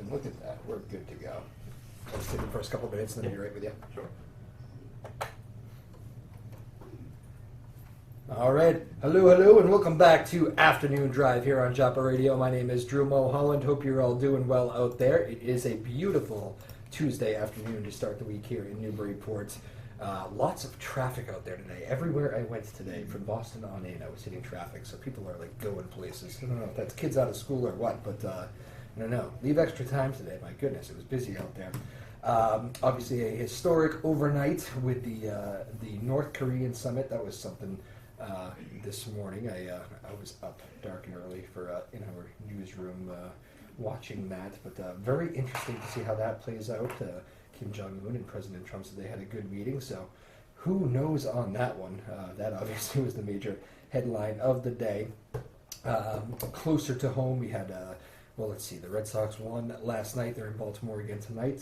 And look at that. We're good to go. Let's take the first couple minutes and then be right with you. Sure. All right. Hello, and welcome back to Afternoon Drive here on WJOP Radio. My name is Drew Moholland. Hope you're all doing well out there. It is a beautiful Tuesday afternoon to start the week here in Newburyport. Lots of traffic out there today. Everywhere I went today, from Boston on in, I was hitting traffic. So people are like going places. I don't know if that's kids out of school or what, but I don't know. Leave extra time today. My goodness, it was busy out there. Obviously, a historic overnight with the North Korean summit. That was something. This morning, I was up dark and early for in our newsroom watching that, but very interesting to see how that plays out. Kim Jong-un and President Trump said they had a good meeting, so who knows on that one? That obviously was the major headline of the day. Closer to home, we had, well, let's see, the Red Sox won last night. They're in Baltimore again tonight.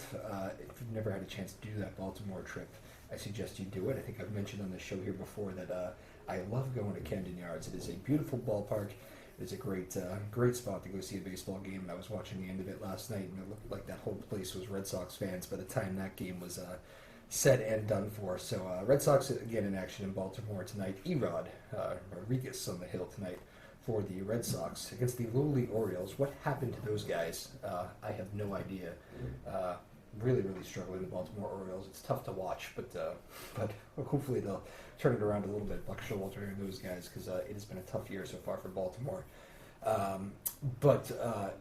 If you've never had a chance to do that Baltimore trip, I suggest you do it. I think I've mentioned on the show here before that I love going to Camden Yards. It is a beautiful ballpark. It is a great spot to go see a baseball game. And I was watching the end of it last night, and it looked like that whole place was Red Sox fans by the time that game was said and done for. So Red Sox again in action in Baltimore tonight. Erod Rodriguez on the hill tonight for the Red Sox against the lowly Orioles. What happened to those guys? I have no idea. Really struggling, the Baltimore Orioles. It's tough to watch, but hopefully they'll turn it around a little bit. Buck Showalter and those guys, because it has been a tough year so far for Baltimore.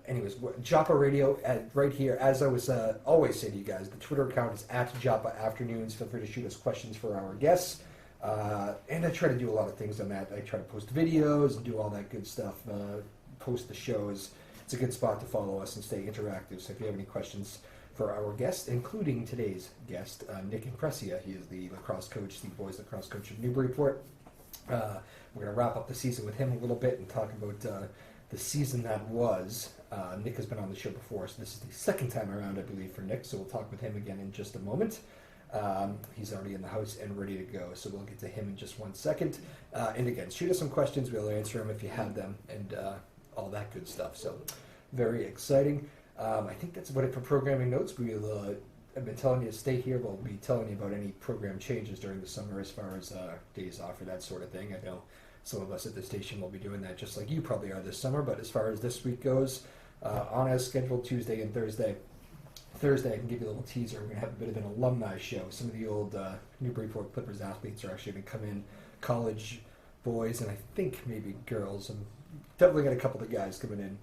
Anyways, Joppa Radio right here. As I was always say to you guys, the Twitter account is @Joppa Afternoons. Feel free to shoot us questions for our guests. And I try to do a lot of things on that. I try to post videos and do all that good stuff. Post the shows. It's a good spot to follow us and stay interactive. So if you have any questions for our guest, including today's guest, Nick Imprescia. He is the lacrosse coach, the boys lacrosse coach of Newburyport. We're going to wrap up the season with him a little bit and talk about the season that was. Nick has been on the show before, so this is the second time around, I believe, for Nick, so we'll talk with him again in just a moment. He's already in the house and ready to go, so we'll get to him in just 1 second. And again, shoot us some questions. We'll answer them if you have them, and all that good stuff. So very exciting. I think that's about it for programming notes. I've been telling you to stay here. We'll be telling you about any program changes during the summer as far as days off or that sort of thing. I know some of us at the station will be doing that just like you probably are this summer, but as far as this week goes, on as scheduled Tuesday and Thursday. Thursday, I can give you a little teaser. We're going to have a bit of an alumni show. Some of the old Newburyport Clippers athletes are actually going to come in, college boys, and I think maybe girls. I'm definitely got a couple of guys coming in.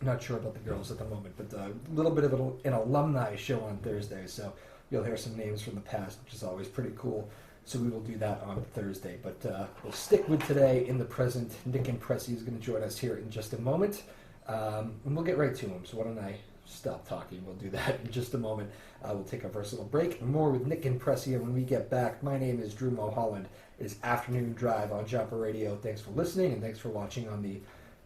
Not sure about the girls at the moment, but a little bit of an alumni show on Thursday, so you'll hear some names from the past, which is always pretty cool. So we will do that on Thursday, but we'll stick with today in the present. Nick Imprescia is going to join us here in just a moment, and we'll get right to him. So why don't I stop talking? We'll do that in just a moment. We'll take our first little break. More with Nick Imprescia when we get back. My name is Drew Moholland. It is Afternoon Drive on Joppa Radio. Thanks for listening, and thanks for watching on the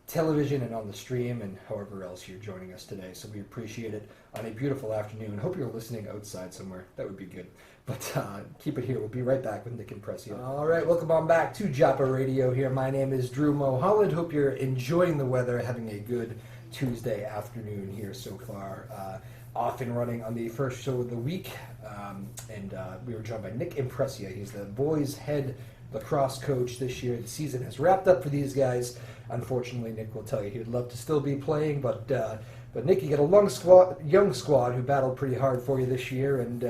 television and on the stream and however else you're joining us today. So we appreciate it on a beautiful afternoon. Hope you're listening outside somewhere. That would be good. But keep it here. We'll be right back with Nick Imprescia. All right, welcome on back to Joppa Radio here. My name is Drew Moholland. Hope you're enjoying the weather, having a good Tuesday afternoon here so far. Off and running on the first show of the week. And we were joined by Nick Imprescia. He's the boys' head lacrosse coach this year. The season has wrapped up for these guys. Unfortunately, Nick will tell you he would love to still be playing, but Nick, you got a young squad who battled pretty hard for you this year, and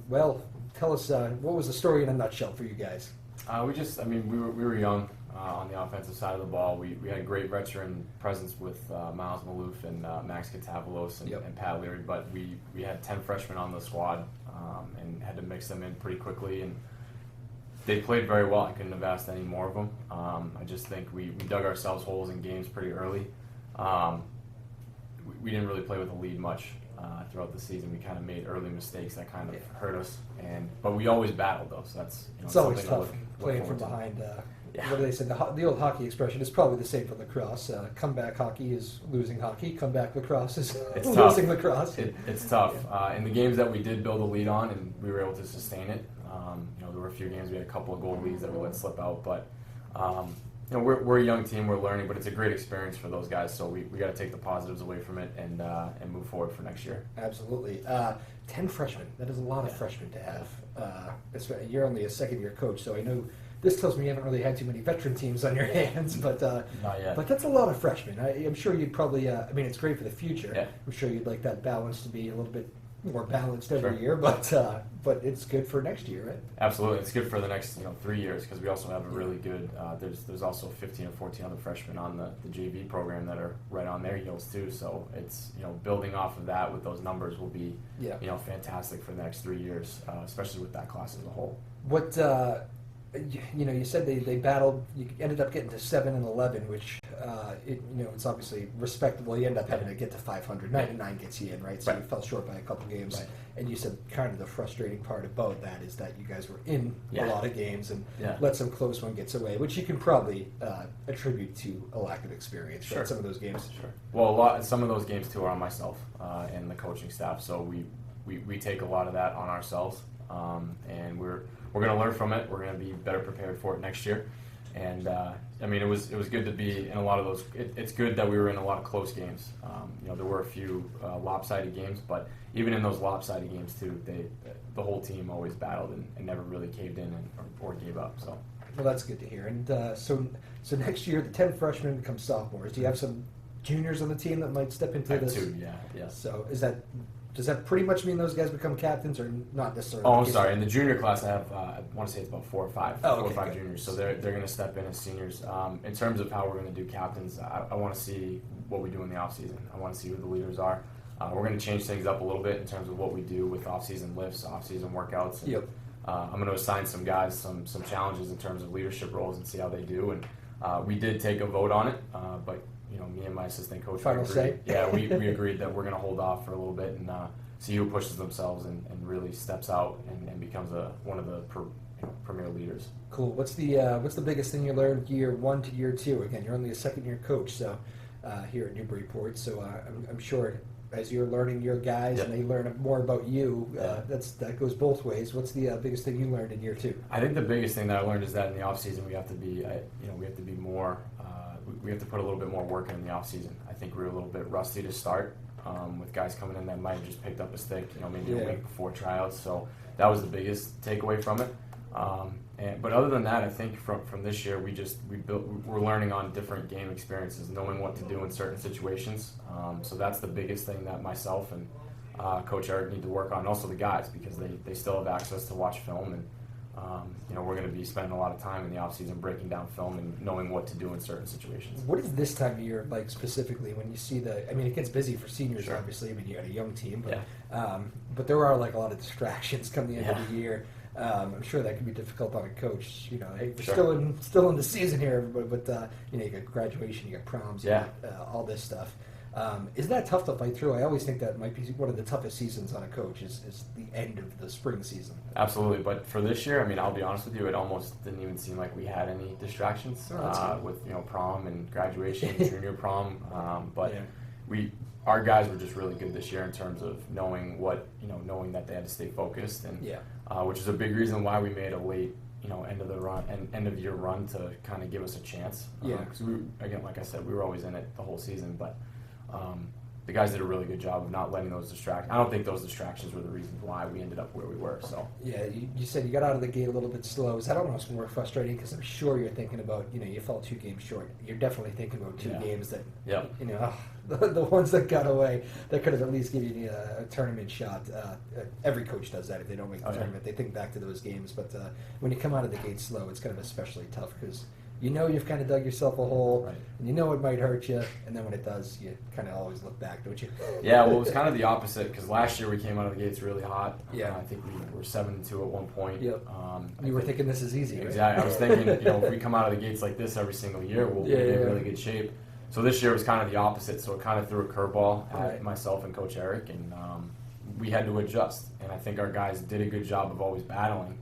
well, tell us what was the story in a nutshell for you guys? We were young on the offensive side of the ball. We had a great veteran presence with Miles Maloof and Max Katavalos and Pat Leary, but we had 10 freshmen on the squad and had to mix them in pretty quickly, and they played very well. I couldn't have asked any more of them. I just think we dug ourselves holes in games pretty early. We didn't really play with a lead much throughout the season. We kind of made early mistakes that kind of hurt us, but we always battled though. So that's it's always tough playing from behind. What do they say? The old hockey expression is probably the same for lacrosse. Comeback hockey is losing hockey. Comeback lacrosse is losing lacrosse. It's tough. In the games that we did build a lead on, and we were able to sustain it. There were a few games we had a couple of goal leads that we let slip out, but we're a young team, we're learning, but it's a great experience for those guys. So we got to take the positives away from it and move forward for next year. Absolutely. 10 freshmen. That is a lot of freshmen to have. You're only a second-year coach, so I know this tells me you haven't really had too many veteran teams on your hands, but Not yet. But that's a lot of freshmen. I'm sure you'd probably. I mean, it's great for the future. Yeah. I'm sure you'd like that balance to be a little bit more balanced every Sure. year, but it's good for next year, right? Absolutely, it's good for the next 3 years because we also have a really good. There's also 15 or 14 other freshmen on the JV program that are right on their heels too. So it's building off of that with those numbers will be fantastic for the next 3 years, especially with that class as a whole. What you said they battled. You ended up getting to 7-11, which it's obviously respectable. You end up having to get to 500. 9-9 gets you in, right? So Right. you fell short by a couple games. Right. And you said kind of the frustrating part about that is that you guys were in a lot of games and let some close one gets away, which you can probably attribute to a lack of experience. Sure. Right? Some of those games. Sure. Well, some of those games too are on myself and the coaching staff. So we take a lot of that on ourselves, and we're going to learn from it. We're going to be better prepared for it next year. And it was good to be in a lot of those. It's good that we were in a lot of close games. There were a few lopsided games, but even in those lopsided games too, the whole team always battled and never really caved in or gave up. So. Well, that's good to hear. And so next year, the 10 freshmen become sophomores. Do you have some juniors on the team that might step into this? 2, yeah. So does that pretty much mean those guys become captains, or not necessarily? Oh, I'm sorry. In the junior class, I have I want to say it's about 4 or 5. Oh, 4 or 5 good. juniors. So they're going to step in as seniors. In terms of how we're going to do captains, I want to see what we do in the off season. I want to see who the leaders are. We're going to change things up a little bit in terms of what we do with off-season lifts, off-season workouts. And, I'm going to assign some guys some challenges in terms of leadership roles and see how they do. And we did take a vote on it, but me and my assistant coach Final agreed. say? Yeah, we agreed that we're going to hold off for a little bit and see who pushes themselves and really steps out and becomes one of the premier leaders. Cool. What's the biggest thing you learned year 1 to year 2? Again, you're only a second-year coach, so here at Newburyport. So I'm sure as you're learning your guys and they learn more about you, that goes both ways. What's the biggest thing you learned in year 2? I think the biggest thing that I learned is that in the off season we have to be more. We have to put a little bit more work in the off season. I think we were a little bit rusty to start. With guys coming in that might have just picked up a stick, maybe a week before tryouts. So that was the biggest takeaway from it. But other than that, I think from this year, we're learning on different game experiences, knowing what to do in certain situations. So that's the biggest thing that myself and Coach Eric need to work on, and also the guys, because they still have access to watch film, and we're going to be spending a lot of time in the off season breaking down film and knowing what to do in certain situations. What is this time of year like specifically when you see it gets busy for seniors, Sure. obviously. You got a young team, but there are like a lot of distractions come the end of the year. I'm sure that can be difficult on a coach. Hey, we're still in the season here, but you got graduation, you got proms, you got all this stuff. Is that tough to fight through? I always think that might be one of the toughest seasons on a coach is the end of the spring season. Absolutely, but for this year, I'll be honest with you, it almost didn't even seem like we had any distractions with prom and graduation, junior prom. Our guys were just really good this year in terms of knowing knowing that they had to stay focused, and which is a big reason why we made a late end of year run to kind of give us a chance. Because like I said, we were always in it the whole season, but. The guys did a really good job of not letting those distract. I don't think those distractions were the reasons why we ended up where we were. So you said you got out of the gate a little bit slow. Is that almost more frustrating? Because I'm sure you're thinking about you fell 2 games short. You're definitely thinking about 2 games that the ones that got away that could have at least given you a tournament shot. Every coach does that if they don't make the tournament. They think back to those games. But when you come out of the gate slow, it's kind of especially tough because. You've kind of dug yourself a hole, and it might hurt you, and then when it does, you kind of always look back, don't you? Yeah, well, it was kind of the opposite, because last year we came out of the gates really hot. Yeah. I think we were 7-2 at one point. Yep. You were thinking this is easy, right? Exactly. I was thinking, if we come out of the gates like this every single year, we'll be in really good shape. So this year was kind of the opposite, so it kind of threw a curveball at myself and Coach Eric, and we had to adjust. And I think our guys did a good job of always battling.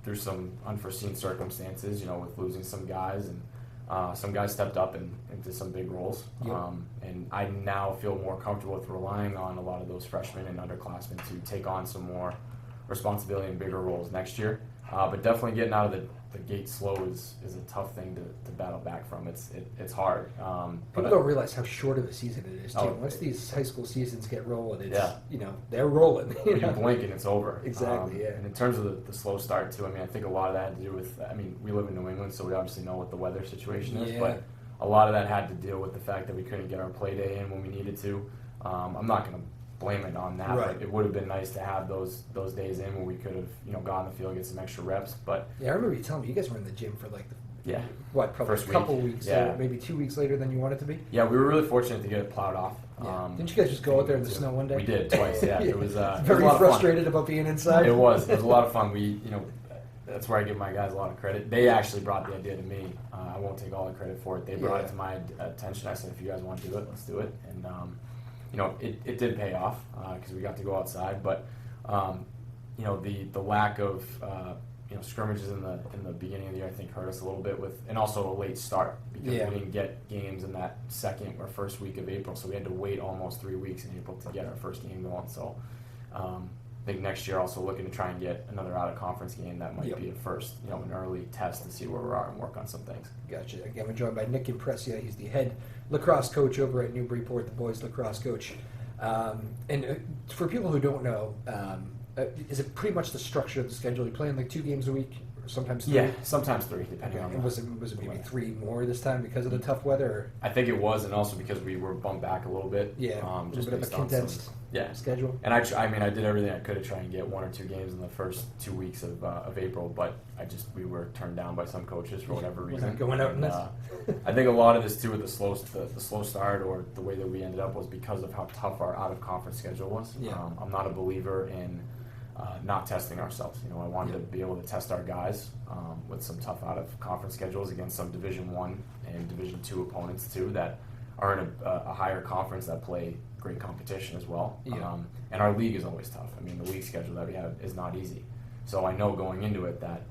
Through some unforeseen circumstances, with losing some guys, and some guys stepped up and did some big roles. Yep. And I now feel more comfortable with relying on a lot of those freshmen and underclassmen to take on some more responsibility and bigger roles next year. But definitely getting out of the gate slow is a tough thing to battle back from. It's hard. People don't realize how short of a season it is, too. Once these high school seasons get rolling, it's, they're rolling. You blink and it's over. Exactly, And in terms of the slow start, too, I mean, I think a lot of that had to do with, we live in New England, so we obviously know what the weather situation is, but a lot of that had to deal with the fact that we couldn't get our play day in when we needed to. I'm not going to blame it on that, but it would have been nice to have those days in where we could have gone on the field, get some extra reps. But I remember you telling me you guys were in the gym for like probably first a couple week. weeks, maybe 2 weeks later than you wanted to be. Yeah, we were really fortunate to get it plowed off. Didn't you guys just go out there in the snow one day? We did twice. Yeah, it was very frustrated about being inside. It was a lot of fun. We that's where I give my guys a lot of credit. They actually brought the idea to me. I won't take all the credit for it. They brought it to my attention. I said, if you guys want to do it, let's do it. And it did pay off because we got to go outside. But the lack of scrimmages in the beginning of the year, I think, hurt us a little bit and also a late start because we didn't get games in that second or first week of April. So we had to wait almost 3 weeks in April to get our first game going. So I think next year also looking to try and get another out-of-conference game that might be a first, an early test to see where we are and work on some things. Gotcha. Again, we're joined by Nick Imprescia. He's the head lacrosse coach over at Newburyport, the boys lacrosse coach. And for people who don't know, is it pretty much the structure of the schedule? You're playing like 2 games a week, or sometimes 3? Yeah, sometimes 3, depending on. And was it maybe 3 more this time because of the tough weather? Or? I think it was, and also because we were bumped back a little bit. Yeah, just a bit of a condensed schedule. And I did everything I could to try and get 1 or 2 games in the first 2 weeks of April, but we were turned down by some coaches for whatever reason. We're not going out in this. I think a lot of this too with the slow start or the way that we ended up was because of how tough our out of conference schedule was. Yeah. I'm not a believer in not testing ourselves. I wanted to be able to test our guys with some tough out of conference schedules against some Division I and Division II opponents too that are in a higher conference that play great competition as well. Yeah. And our league is always tough. The league schedule that we have is not easy. So I know going into it that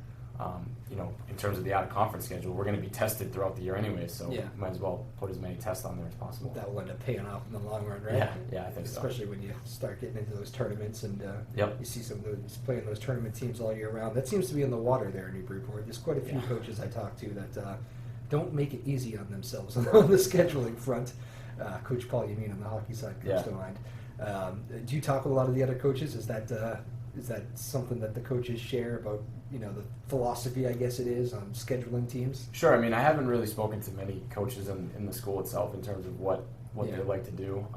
in terms of the out of conference schedule, we're going to be tested throughout the year anyway. So might as well put as many tests on there as possible. That will end up paying off in the long run, right? Yeah, I think so. Especially when you start getting into those tournaments and you see some of those playing those tournament teams all year round. That seems to be in the water there in Newburyport. There's quite a few coaches I talk to that don't make it easy on themselves on the scheduling front. Coach Paul Yameen on the hockey side comes to mind. Do you talk with a lot of the other coaches? Is that something that the coaches share about the philosophy, I guess it is, on scheduling teams? Sure. I haven't really spoken to many coaches in the school itself in terms of what they like to do.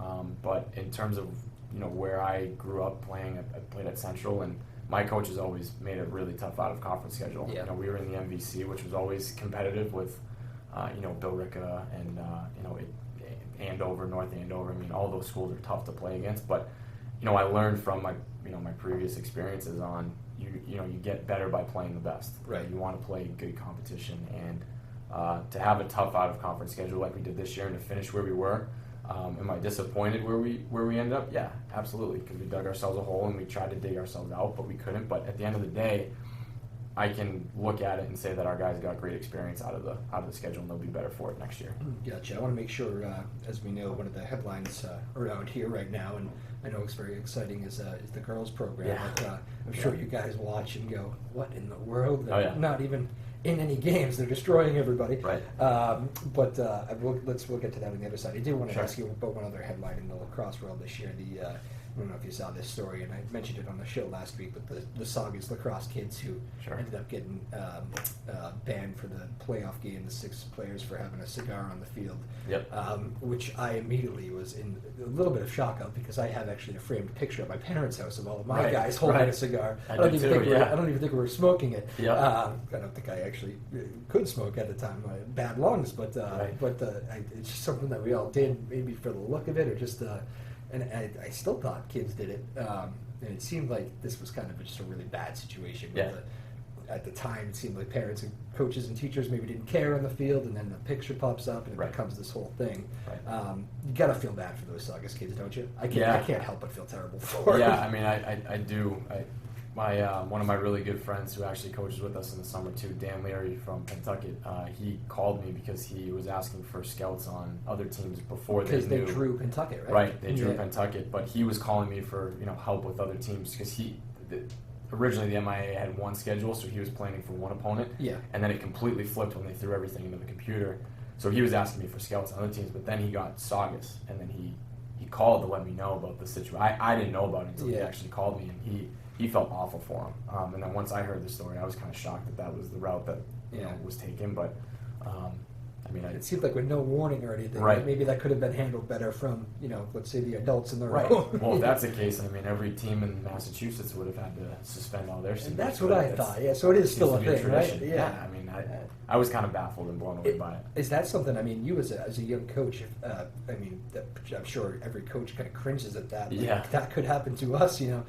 But in terms of where I grew up playing, I played at Central, and my coaches always made a really tough out of conference schedule. Yeah. We were in the MVC, which was always competitive with Billerica and Andover, North Andover. All those schools are tough to play against, but I learned from my previous experiences on you get better by playing the best. Right. You want to play good competition, and to have a tough out of conference schedule like we did this year and to finish where we were. Am I disappointed where we ended up? Yeah, absolutely, because we dug ourselves a hole and we tried to dig ourselves out, but we couldn't. But at the end of the day, I can look at it and say that our guys got great experience out of the schedule, and they'll be better for it next year. Gotcha. I want to make sure, as we know, one of the headlines around here right now, and I know it's very exciting, is the girls program. Yeah. But, I'm sure you guys watch and go, "What in the world?" They're Oh, yeah. not even in any games. They're destroying everybody. Right. But we'll get to that on the other side. I did want to ask you about one other headline in the lacrosse world this year. I don't know if you saw this story, and I mentioned it on the show last week, but the Saugus lacrosse kids who ended up getting banned for the playoff game, the 6 players for having a cigar on the field, which I immediately was in a little bit of shock of, because I have actually a framed picture at my parents' house of all of my guys holding a cigar. I don't even think we were smoking it. I don't think I actually could smoke at the time. I had bad lungs, but it's just something that we all did, maybe for the look of it, or just... And I still thought kids did it, and it seemed like this was kind of just a really bad situation. At the time, it seemed like parents and coaches and teachers maybe didn't care on the field, and then the picture pops up, and it becomes this whole thing. You gotta feel bad for those Saugus kids, don't you? I can't help but feel terrible for them. Yeah, I do. One of my really good friends who actually coaches with us in the summer too, Dan Leary from Pentucket, he called me because he was asking for scouts on other teams before they knew. Because they drew Pentucket, right? Right, they drew Pentucket, but he was calling me for help with other teams because originally the MIA had one schedule, so he was planning for one opponent. Yeah. And then it completely flipped when they threw everything into the computer. So he was asking me for scouts on other teams, but then he got Saugus, and then he called to let me know about the situation. I didn't know about it until he actually called me, and he felt awful for him. And then once I heard the story, I was kind of shocked that was the route that was taken. But I mean, it seemed like with no warning or anything. Right. Maybe that could have been handled better from, let's say the adults in the right. room. Well, if that's the case, I mean, every team in Massachusetts would have had to suspend all their seniors. That's what I thought. Yeah, so it is still a thing, right? Yeah. I mean, I was kind of baffled and blown away by it. Is that something? I mean, you as a young coach, I'm sure every coach kind of cringes at that. Like, that could happen to us, Yeah.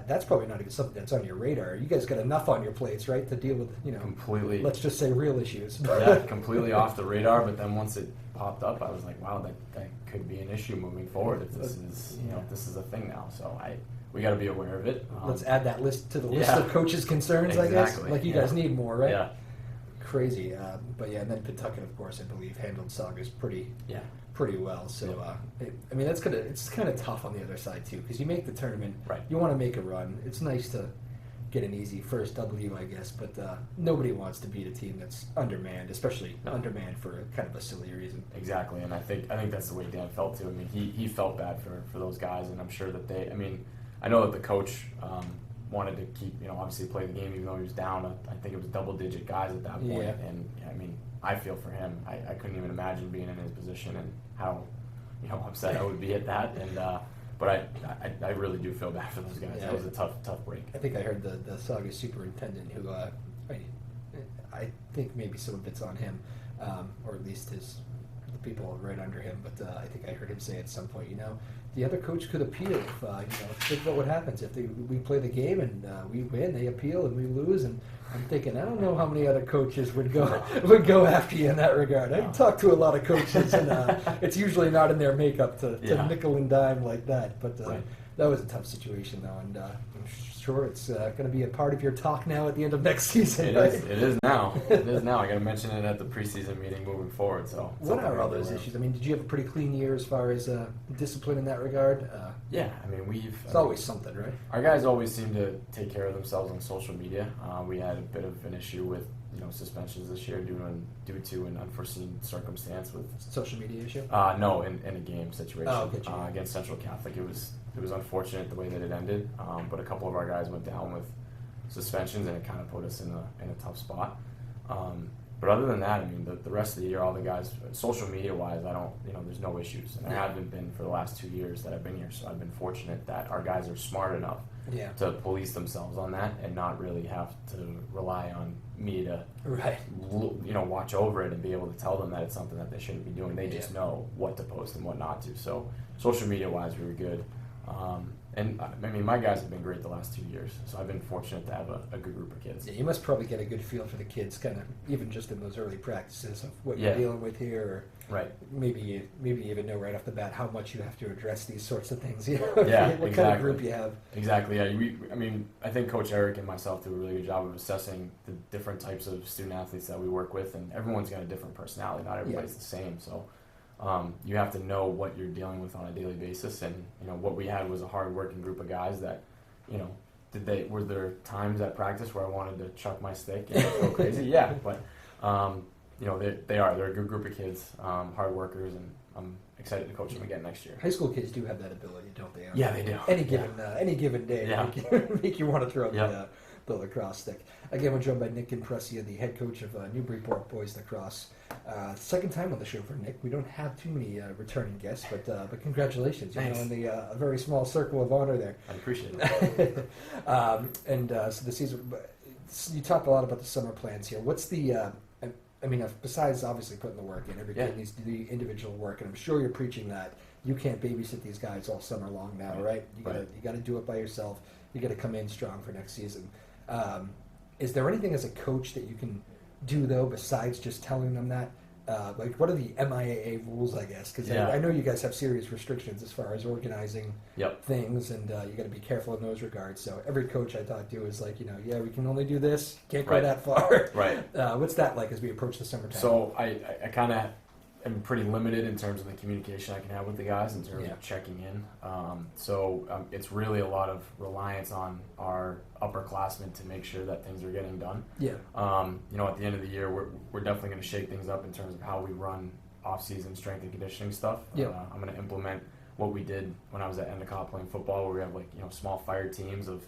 That's probably not even something that's on your radar. You guys got enough on your plates, right, to deal with completely. Let's just say real issues. Yeah, completely off the radar. But then once it popped up, I was like, wow, that could be an issue moving forward if this is if this is a thing now. So we got to be aware of it. Let's add that list to the list of coaches' concerns. Exactly. I guess. Like you guys need more, right? Yeah. Crazy, but and then Pawtucket, of course, I believe handled Saugus pretty well. So that's it's kind of tough on the other side too, because you make the tournament, right? You want to make a run. It's nice to get an easy first W, I guess, but nobody wants to beat a team that's undermanned, especially undermanned for kind of a silly reason. Exactly, and I think that's the way Dan felt too. I mean, he felt bad for those guys, and I'm sure that I know that the coach wanted to keep, obviously play the game even though he was down. I think it was double-digit guys at that point. And I mean, I feel for him. I couldn't even imagine being in his position and how, upset I would be at that. And but I really do feel bad for those guys. That was a tough break. I think I heard the Saugus superintendent who, I think maybe some of it's on him, or at least the people right under him. But I think I heard him say at some point, the other coach could appeal. Think about what happens if we play the game and we win, they appeal and we lose. And I'm thinking, I don't know how many other coaches would go after you in that regard. I talk to a lot of coaches, and it's usually not in their makeup to nickel and dime like that. But that was a tough situation, though, and I'm sure it's going to be a part of your talk now at the end of next season. It is now. It is now. I got to mention it at the preseason meeting moving forward. So what are all those issues? I mean, did you have a pretty clean year as far as discipline in that regard? Yeah, I mean it's always something, right? Our guys always seem to take care of themselves on social media. We had a bit of an issue with suspensions this year due to an unforeseen circumstance with social media issue. No, in a game situation against Central Catholic. It was unfortunate the way that it ended, but a couple of our guys went down with suspensions, and it kind of put us in a tough spot. But other than that, I mean, the rest of the year, all the guys, social media wise, there's no issues, and there haven't been for the last 2 years that I've been here. So I've been fortunate that our guys are smart enough to police themselves on that and not really have to rely on me to watch over it and be able to tell them that it's something that they shouldn't be doing. They just know what to post and what not to. So social media wise, we were good. And I mean, my guys have been great the last 2 years, so I've been fortunate to have a good group of kids. Yeah, you must probably get a good feel for the kids, kind of even just in those early practices of what you're dealing with here, or right? Maybe you even know right off the bat how much you have to address these sorts of things. What kind of group you have. Exactly. Yeah. I think Coach Eric and myself do a really good job of assessing the different types of student athletes that we work with, and everyone's got a different personality. Not everybody's the same, so. You have to know what you're dealing with on a daily basis, and what we had was a hard-working group of guys that, were there times at practice where I wanted to chuck my stick and go crazy? Yeah, but they're a good group of kids, hard workers, and I'm excited to coach them again next year. High school kids do have that ability, don't they? Yeah, they do. Any given day, make you want to throw the lacrosse stick. Again, we're joined by Nick Imprescia, the head coach of Newburyport Boys Lacrosse. Second time on the show for Nick. We don't have too many returning guests, but congratulations. Thanks. In a very small circle of honor there. I appreciate it. So the season, you talked a lot about the summer plans here. What's the, besides obviously putting the work in, every kid needs to do individual work, and I'm sure you're preaching that. You can't babysit these guys all summer long now, right? You got to do it by yourself. You got to come in strong for next season. Is there anything as a coach that you can do, though, besides just telling them that? What are the MIAA rules, I guess? Because I know you guys have serious restrictions as far as organizing things, and you got to be careful in those regards. So every coach I talk to is like, we can only do this, can't go that far. Right. What's that like as we approach the summertime? So I kind of am pretty limited in terms of the communication I can have with the guys in terms of checking in. So it's really a lot of reliance on our upperclassmen to make sure that things are getting done. Yeah. At the end of the year, we're definitely going to shake things up in terms of how we run off-season strength and conditioning stuff. Yeah. I'm going to implement what we did when I was at Endicott playing football, where we have small fire teams of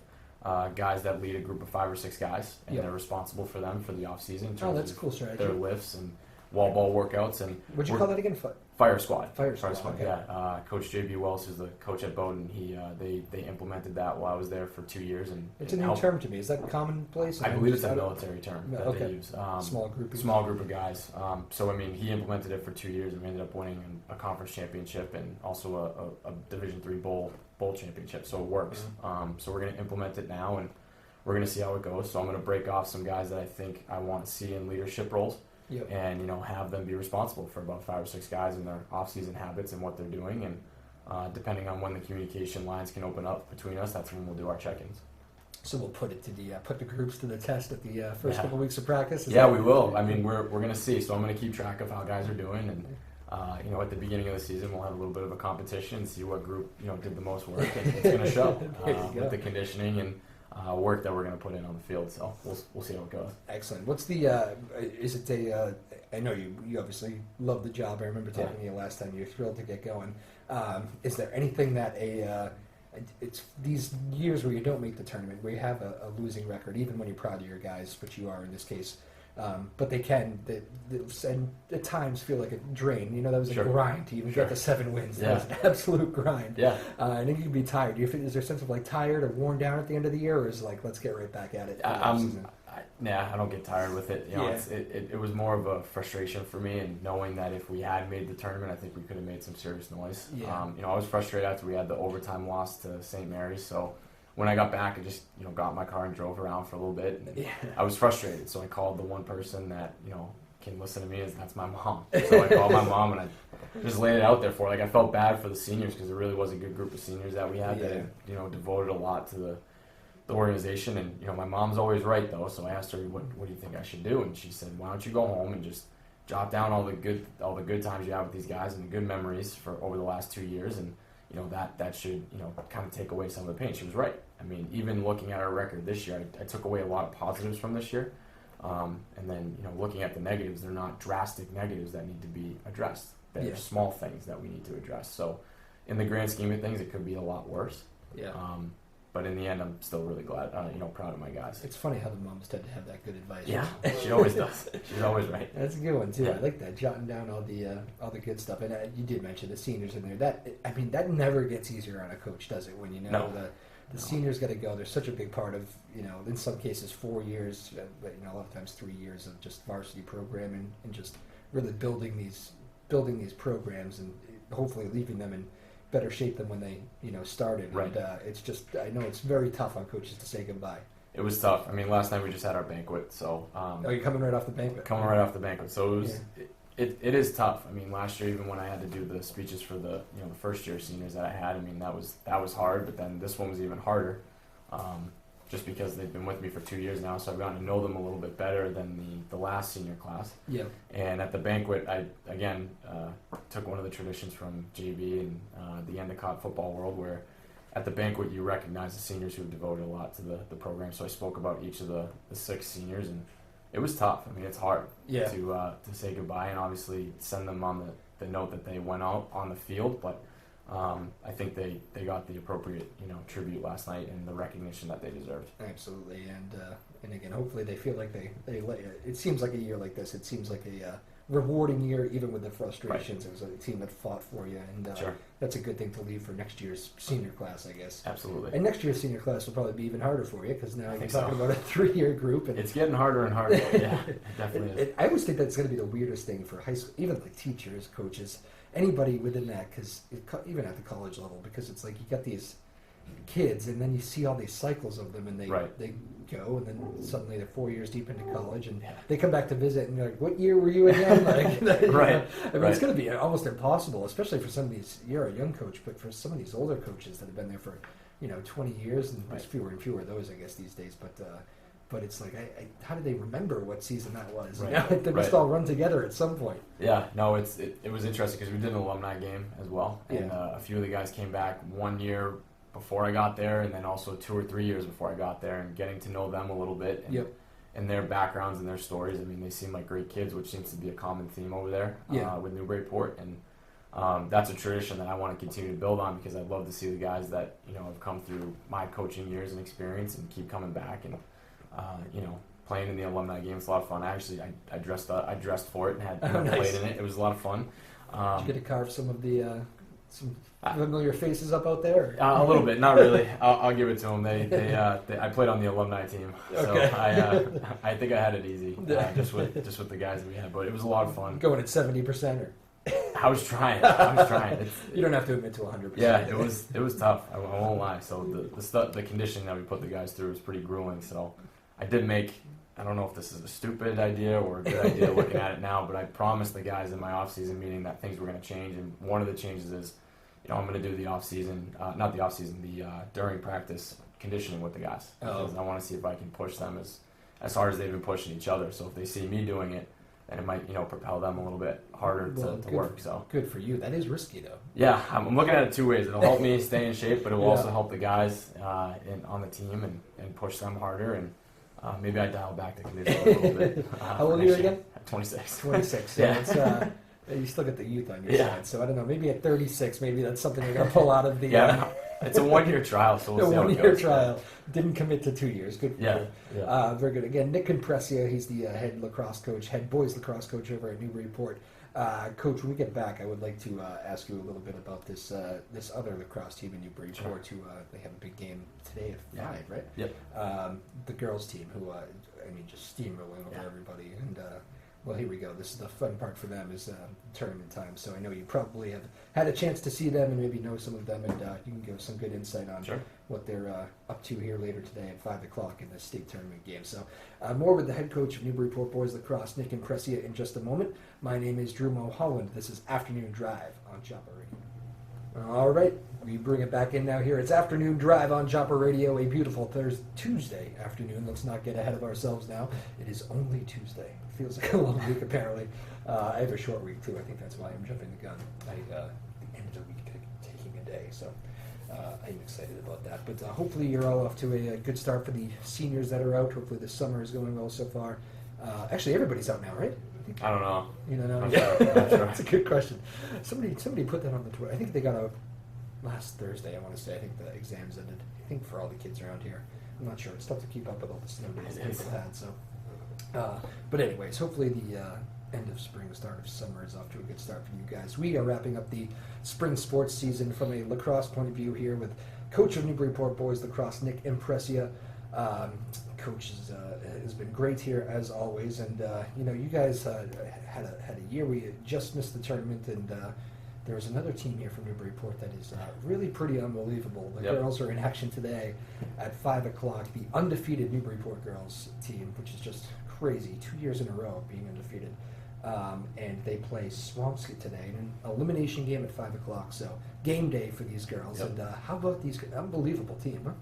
guys that lead a group of 5 or 6 guys, and they're responsible for them for the off-season in terms that's a cool strategy. their lifts and wall ball workouts. And what'd you call that again? Fire squad. Fire squad. Okay. Yeah. Coach JB Wells, who's the coach at Bowdoin, they implemented that while I was there for 2 years, and it's a new term to me. Is that commonplace? I believe it's a military term that they use. Small group of guys. So he implemented it for 2 years, and we ended up winning a conference championship and also a Division III bowl championship. So it works. So we're going to implement it now, and we're going to see how it goes. So I'm going to break off some guys that I think I want to see in leadership roles. Yep. And have them be responsible for about 5 or 6 guys in their off-season habits and what they're doing, and depending on when the communication lines can open up between us, that's when we'll do our check-ins. So we'll put it to put the groups to the test at the first couple of weeks of practice. We will. I mean, we're going to see. So I'm going to keep track of how guys are doing, and at the beginning of the season, we'll have a little bit of a competition and see what group did the most work, and it's going to show with the conditioning and work that we're going to put in on the field. So we'll see how it goes. Excellent. What's the is it a I know you obviously love the job. I remember talking to you last time. You're thrilled to get going. Is there anything that it's these years where you don't make the tournament, where you have a losing record, even when you're proud of your guys, which you are in this case, but they and at times feel like a drain. That was a grind to even get the 7 wins. That was an absolute grind. Yeah. And you can be tired. Is there a sense of tired or worn down at the end of the year, or is it let's get right back at it? I don't get tired with it. It was more of a frustration for me, and knowing that if we had made the tournament, I think we could have made some serious noise. Yeah. I was frustrated after we had the overtime loss to St. Mary's, so when I got back, I just got in my car and drove around for a little bit. And I was frustrated, so I called the one person that can listen to me, and that's my mom. So I called my mom and I just laid it out there for her. I felt bad for the seniors because it really was a good group of seniors that we had that devoted a lot to the organization. And my mom's always right though, so I asked her, what do you think I should do? And she said, why don't you go home and just jot down all the good times you have with these guys and the good memories for over the last 2 years, and that should kind of take away some of the pain. She was right. I mean, even looking at our record this year, I took away a lot of positives from this year, and then looking at the negatives, they're not drastic negatives that need to be addressed. They're small things that we need to address. So in the grand scheme of things, it could be a lot worse. Yeah. But in the end, I'm still really glad, proud of my guys. It's funny how the moms tend to have that good advice. Yeah, she always does. She's always right. That's a good one too. Yeah. I like that, jotting down all the good stuff. And you did mention the seniors in there. That never gets easier on a coach, does it? When the seniors got to go. They're such a big part of in some cases 4 years, but a lot of times 3 years of just varsity programming and just really building these programs and hopefully leaving them in better shape than when they started. Right. And it's just, I know it's very tough on coaches to say goodbye. It was tough. I mean, last night we just had our banquet, so you're coming right off the banquet. Coming right off the banquet, so it was it is tough. I mean, last year, even when I had to do the speeches for the the first year seniors that I had, I mean that was hard, but then this one was even harder, just because they've been with me for 2 years now, so I've gotten to know them a little bit better than the last senior class. Yeah. And at the banquet, I again took one of the traditions from JB and the Endicott football world, where at the banquet you recognize the seniors who have devoted a lot to the program. So I spoke about each of the 6 seniors, and it was tough. I mean, it's hard to say goodbye and obviously send them on the note that they went out on the field, but I think they got the appropriate tribute last night and the recognition that they deserved. Absolutely, and again, hopefully they feel like they it seems like a year like this. It seems like a rewarding year, even with the frustrations. Right. It was a team that fought for you, and that's a good thing to leave for next year's senior class, I guess. Absolutely. And next year's senior class will probably be even harder for you because now you're talking about a 3-year group, and it's getting harder and harder. Yeah, it definitely is. I always think that's going to be the weirdest thing for high school, even like teachers, coaches, anybody within that, because even at the college level, because it's like you got these kids and then you see all these cycles of them, and they go, and then suddenly they're 4 years deep into college, and they come back to visit, and they're like, what year were you again? Right. I mean, it's going to be almost impossible, especially for some of these, you're a young coach, but for some of these older coaches that have been there for 20 years, and there's fewer and fewer of those, I guess, these days, but but it's like, how do they remember what season that was? Right. You know, they must all run together at some point. Yeah, no, it was interesting because we did an alumni game as well, and Yeah. a few of the guys came back 1 year before I got there, and then also 2 or 3 years before I got there, and getting to know them a little bit, and their backgrounds and their stories. I mean, they seem like great kids, which seems to be a common theme over there with Newburyport, and that's a tradition that I want to continue to build on, because I'd love to see the guys that have come through my coaching years and experience and keep coming back and playing in the alumni game. It's a lot of fun. Actually, I dressed for it and had played in it. It was a lot of fun. Did you get to carve some of the some familiar faces up out there? A little bit, not really. I'll give it to them. I played on the alumni team, so I think I had it easy just with the guys that we had. But it was a lot of fun. Going at 70% or. I was trying. You don't have to admit to 100%. Yeah, it was tough. I won't lie. So the conditioning that we put the guys through was pretty grueling. So I did make. I don't know if this is a stupid idea or a good idea looking at it now, but I promised the guys in my off-season meeting that things were going to change, and one of the changes is, I'm going to do the off-season, not the off-season, the during practice conditioning with the guys, because I want to see if I can push them as hard as they've been pushing each other. So if they see me doing it, then it might propel them a little bit harder to work. So good for you. That is risky though. Yeah, I'm looking at it two ways. It'll help me stay in shape, but it will also help the guys on the team and push them harder. And maybe I dial back the conditioning a little bit. How old are you again? 26. 26. So it's, you still get the youth on your side. So I don't know. Maybe at 36, maybe that's something you're gonna pull out of the. It's a 1-year trial, so we'll see how it goes. A 1-year trial. Didn't commit to 2 years. Good for you. Yeah. Very good. Again, Nick Imprescia, he's the head boys lacrosse coach over at Newburyport. Coach, when we get back, I would like to ask you a little bit about this other lacrosse team in Newburyport. Who they have a big game today at 5, right? Yep. The girls team, who just steamrolling over everybody. And well, here we go. This is the fun part for them, is tournament time. So I know you probably have had a chance to see them and maybe know some of them, and you can give us some good insight on what they're up to here later today at 5 o'clock in the state tournament game. So more with the head coach of Newburyport Boys Lacrosse, Nick Imprescia, in just a moment. My name is Drew Moholland. This is Afternoon Drive on Joppa Radio. All right, we bring it back in now here. It's Afternoon Drive on Joppa Radio, a beautiful Tuesday afternoon. Let's not get ahead of ourselves now. It is only Tuesday. Feels like a long week, apparently. I have a short week, too. I think that's why I'm jumping the gun. The end of the week taking a day, so I'm excited about that. But hopefully you're all off to a good start for the seniors that are out. Hopefully the summer is going well so far. Actually, everybody's out now, right? I don't know. You don't know? I'm sure. That's a good question. Somebody put that on the Twitter. I think they got out last Thursday, I want to say. I think the exams ended. I think for all the kids around here. I'm not sure. It's tough to keep up with all the snow days that people had, so... but anyways, hopefully the end of spring, start of summer is off to a good start for you guys. We are wrapping up the spring sports season from a lacrosse point of view here with coach of Newburyport Boys Lacrosse, Nick Imprescia. Coach has been great here as always, and you guys had a year where you just missed the tournament, and there's another team here from Newburyport that is really pretty unbelievable. The girls are in action today at 5 o'clock. The undefeated Newburyport girls team, which is just crazy, 2 years in a row of being undefeated. And they play Swampscott today in an elimination game at 5 o'clock. So game day for these girls. And how about these unbelievable team, huh?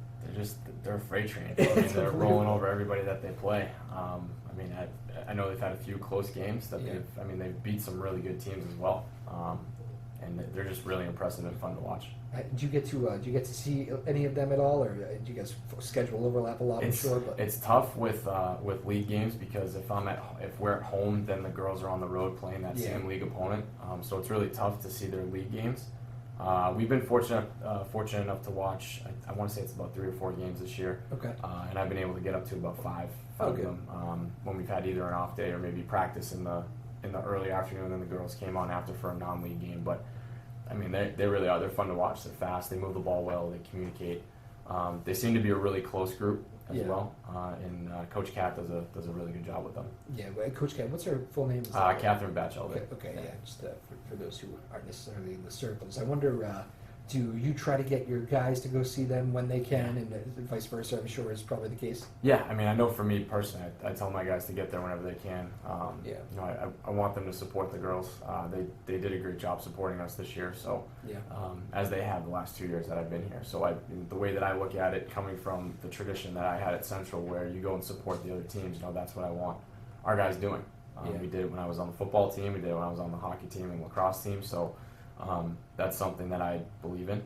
They're a freight train. They're rolling over everybody that they play. I know they've had a few close games that they've beat some really good teams as well. And they're just really impressive and fun to watch. Do you get to see any of them at all, or do you guys schedule overlap a lot? I'm sure, but it's tough with league games, because if we're at home, then the girls are on the road playing that same league opponent. So it's really tough to see their league games. We've been fortunate enough to watch. I want to say it's about 3 or 4 games this year. Okay. And I've been able to get up to about 5 of them when we've had either an off day or maybe practice in the early afternoon, and the girls came on after for a non-league game. But they really are. They're fun to watch. They're fast. They move the ball well. They communicate. They seem to be a really close group as well. And Coach Kat does a really good job with them. Yeah, Coach Kat. What's her full name? Catherine Batchelder. Okay. Just for those who aren't necessarily in the circles, I wonder do you try to get your guys to go see them when they can, and vice versa? I'm sure is probably the case. Yeah, I mean, I know for me personally, I tell my guys to get there whenever they can. You know, I want them to support the girls. They did a great job supporting us this year, so as they have the last 2 years that I've been here. So the way that I look at it, coming from the tradition that I had at Central, where you go and support the other teams, you know, that's what I want our guys doing. We did it when I was on the football team. We did it when I was on the hockey team and lacrosse team. So that's something that I believe in,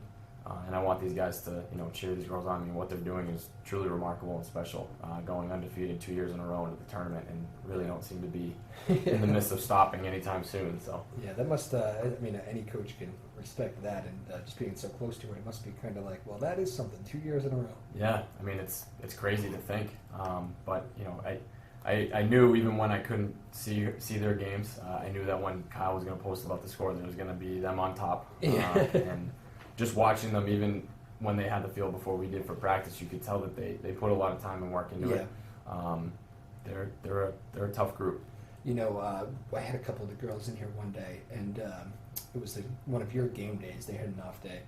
and I want these guys to, you know, cheer these girls on. I mean, what they're doing is truly remarkable and special. Going undefeated 2 years in a row into the tournament, and really don't seem to be in the midst of stopping anytime soon. So yeah, that must. I mean, any coach can respect that, and just being so close to it must be kind of like, well, that is something. 2 years in a row. Yeah, I mean, it's crazy to think, but you know, I knew even when I couldn't see their games, I knew that when Kyle was going to post about the score, there was going to be them on top. And just watching them, even when they had the field before we did for practice, you could tell that they put a lot of time and work into it. They're a tough group. You know, I had a couple of the girls in here one day, and it was one of your game days. They had an off day.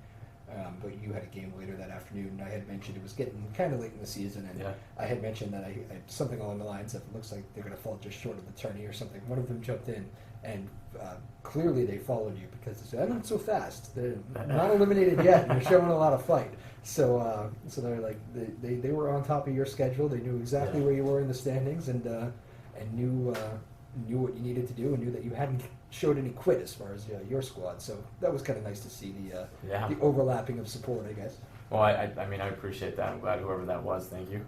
But you had a game later that afternoon, and I had mentioned it was getting kind of late in the season, and I had mentioned that I something along the lines of, it looks like they're going to fall just short of the tourney or something. One of them jumped in, and clearly they followed you because they said, not so fast. They're not eliminated yet, and they're showing a lot of fight. So they're like, they were on top of your schedule. They knew exactly where you were in the standings, and knew what you needed to do, and knew that you hadn't showed any quit as far as your squad. So that was kind of nice to see the overlapping of support, I guess. Well, I mean, I appreciate that. I'm glad whoever that was, thank you.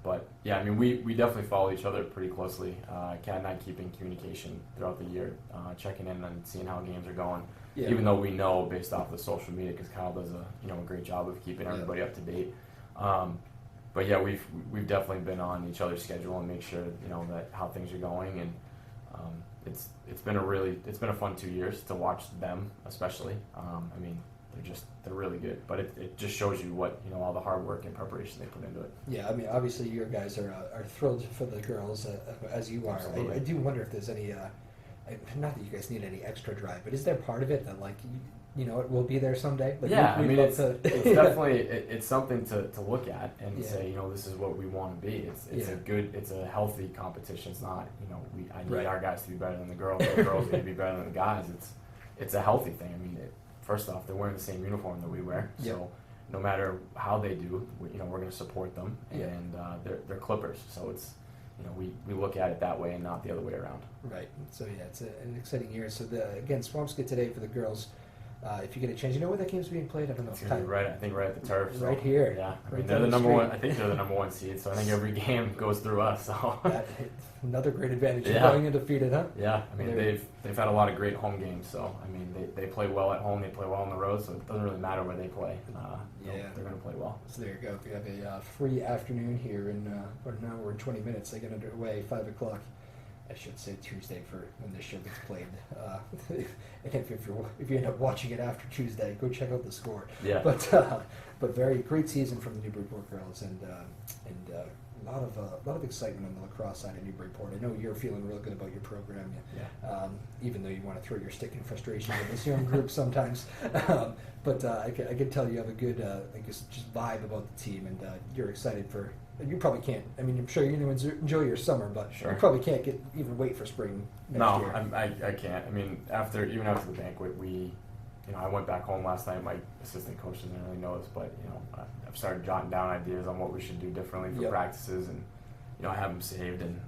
But yeah, I mean, we definitely follow each other pretty closely. Kat and I keep in communication throughout the year, checking in and seeing how games are going. Yeah. Even though we know based off the social media, because Kyle does a great job of keeping everybody up to date. But yeah, we've definitely been on each other's schedule and make sure that how things are going, and it's been a fun 2 years to watch them, especially. I mean, they're really good, but it just shows you what all the hard work and preparation they put into it. Yeah, I mean, obviously your guys are thrilled for the girls as you are. I do wonder if there's any, not that you guys need any extra drive, but is there part of it that it will be there someday? Like, yeah, I mean, it's definitely it's something to look at and say, this is what we want to be. It's a healthy competition. It's not, I need our guys to be better than the girls. The girls need to be better than the guys. It's a healthy thing. I mean, first off, they're wearing the same uniform that we wear, so no matter how they do, we're going to support them, and they're Clippers, so it's. We look at it that way and not the other way around. Right. So yeah, it's an exciting year. So again, Swampscott today for the girls. If you get a chance, where that game's being played? I don't know. It's gonna be right at the turf. Right here. Yeah. I mean, they're the number one. I think they're the number one seed. So I think every game goes through us. So another great advantage of going undefeated, huh? Yeah. I mean, they've had a lot of great home games. So I mean, they play well at home. They play well on the road. So it doesn't really matter where they play. They're going to play well. So there you go. If you have a free afternoon here in about an hour and 20 minutes, they get underway 5 o'clock. I should say Tuesday for when this show gets played. And if you end up watching it after Tuesday, go check out the score. Yeah. But very great season from the Newburyport girls, and a lot of excitement on the lacrosse side of Newburyport. I know you're feeling real good about your program, even though you want to throw your stick in frustration with this young group sometimes. But I can tell you have a good, just vibe about the team, and you're excited for. You probably can't. I mean, I'm sure you're going to enjoy your summer, but you probably can't even wait for spring next year. No, I can't. I mean, even after the banquet, I went back home last night. My assistant coach doesn't really know this, but I've started jotting down ideas on what we should do differently for practices, and I have them saved, and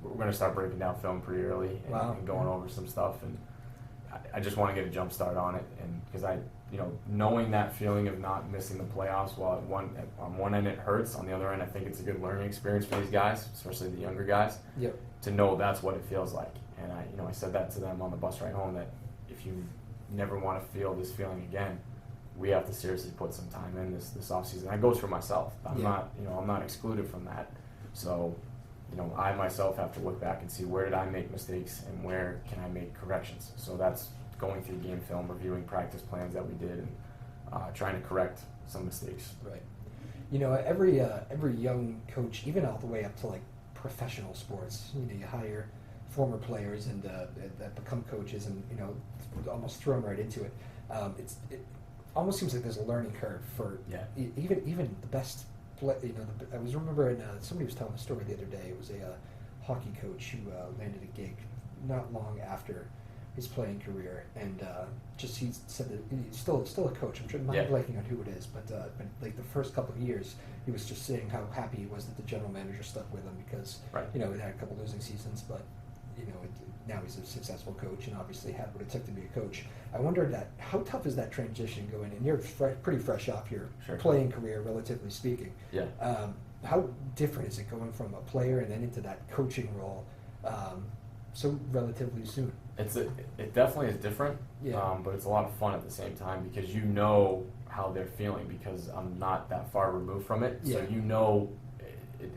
we're gonna start breaking down film pretty early and going over some stuff, and I just want to get a jump start on it, and because knowing that feeling of not missing the playoffs, while on one end it hurts, on the other end I think it's a good learning experience for these guys, especially the younger guys, to know that's what it feels like. And I said that to them on the bus ride home, that if you never want to feel this feeling again, we have to seriously put some time in this offseason. That goes for myself. I'm not excluded from that. So, I myself have to look back and see where did I make mistakes and where can I make corrections. So that's going through game film, reviewing practice plans that we did, and trying to correct some mistakes. Right. Every young coach, even all the way up to professional sports, you hire former players and that become coaches, and almost throw them right into it. almost seems like there's a learning curve for even the best. I was remembering somebody was telling a story the other day. It was a hockey coach who landed a gig not long after his playing career, and he said that he's still a coach. I'm blanking on who it is, but like the first couple of years, he was just saying how happy he was that the general manager stuck with him because he had a couple losing seasons, but now he's a successful coach and obviously had what it took to be a coach. I wonder how tough is that transition going in? You're pretty fresh off your playing career, relatively speaking. Yeah. How different is it going from a player and then into that coaching role so relatively soon? It definitely is different, but it's a lot of fun at the same time because you know how they're feeling because I'm not that far removed from it. So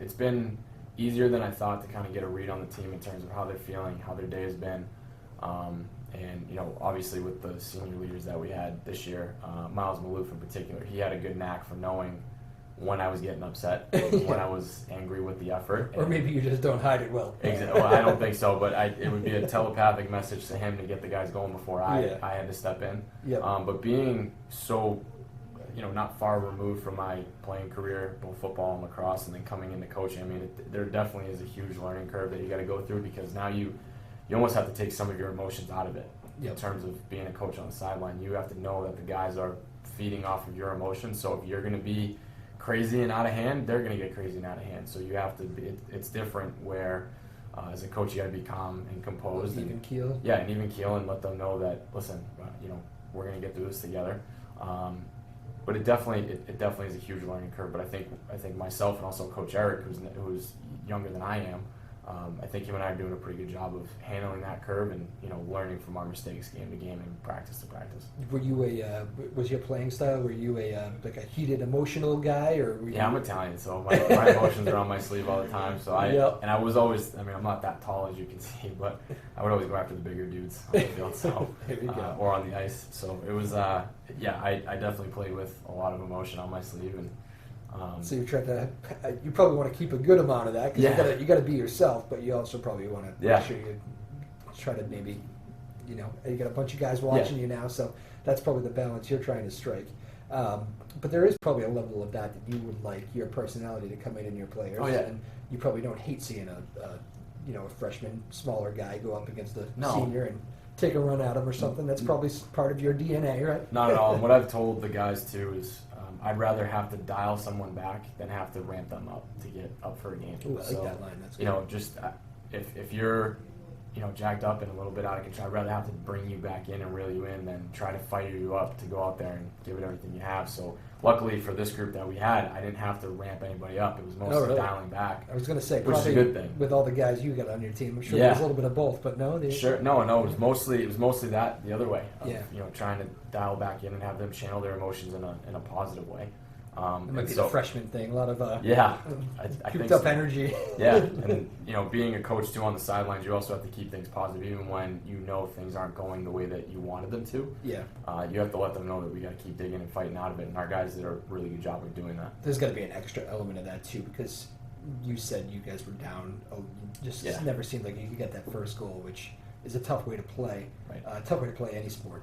it's been easier than I thought to kind of get a read on the team in terms of how they're feeling, how their day has been. And obviously with the senior leaders that we had this year, Miles Maloof in particular, he had a good knack for knowing when I was getting upset, when I was angry with the effort. Or maybe you just don't hide it well. Well, I don't think so, but it would be a telepathic message to him to get the guys going before I had to step in. Yep. But being so, not far removed from my playing career, both football and lacrosse, and then coming into coaching, I mean, there definitely is a huge learning curve that you got to go through because now you almost have to take some of your emotions out of it. In terms of being a coach on the sideline, you have to know that the guys are feeding off of your emotions. So if you're going to be crazy and out of hand, they're going to get crazy and out of hand. So you have to be, it's different where as a coach you got to be calm and composed. Even keel. Yeah, and even keel and let them know that, listen, we're going to get through this together. But it definitely is a huge learning curve. But I think myself and also Coach Eric, who's younger than I am, I think him and I are doing a pretty good job of handling that curve and learning from our mistakes game to game and practice to practice. Were you was your playing style? Were you like a heated, emotional guy, or were you... I'm Italian, so my emotions are on my sleeve all the time. So I was always, I'm not that tall as you can see, but I would always go after the bigger dudes on the field, so or on the ice. So it was I definitely played with a lot of emotion on my sleeve and. So you probably want to keep a good amount of that because you got to be yourself, but you also probably want to make sure you try to maybe, you got a bunch of guys watching you now, so that's probably the balance you're trying to strike. But there is probably a level of that you would like your personality to come in your players, and you probably don't hate seeing a freshman, smaller guy go up against a senior and take a run at him or something. That's probably part of your DNA, right? Not at all. And what I've told the guys too is I'd rather have to dial someone back than have to ramp them up to get up for a game. Ooh, I like that line. That's good. Just if you're jacked up and a little bit out of control, I'd rather have to bring you back in and reel you in than try to fire you up to go out there and give it everything you have. So luckily for this group that we had, I didn't have to ramp anybody up. It was mostly dialing back. I was going to say, which is a good thing. With all the guys you got on your team, I'm sure there's a little bit of both, but no. Sure, no, it was mostly that the other way. Trying to dial back in and have them channel their emotions in a positive way. It might be the freshman thing, a lot of I cooped up energy. And being a coach too on the sidelines, you also have to keep things positive, even when things aren't going the way that you wanted them to. Yeah, you have to let them know that we got to keep digging and fighting out of it, and our guys did a really good job of doing that. There's got to be an extra element of that too, because you said you guys were down. It never seemed like you could get that first goal, which is a tough way to play. Right. Tough way to play any sport.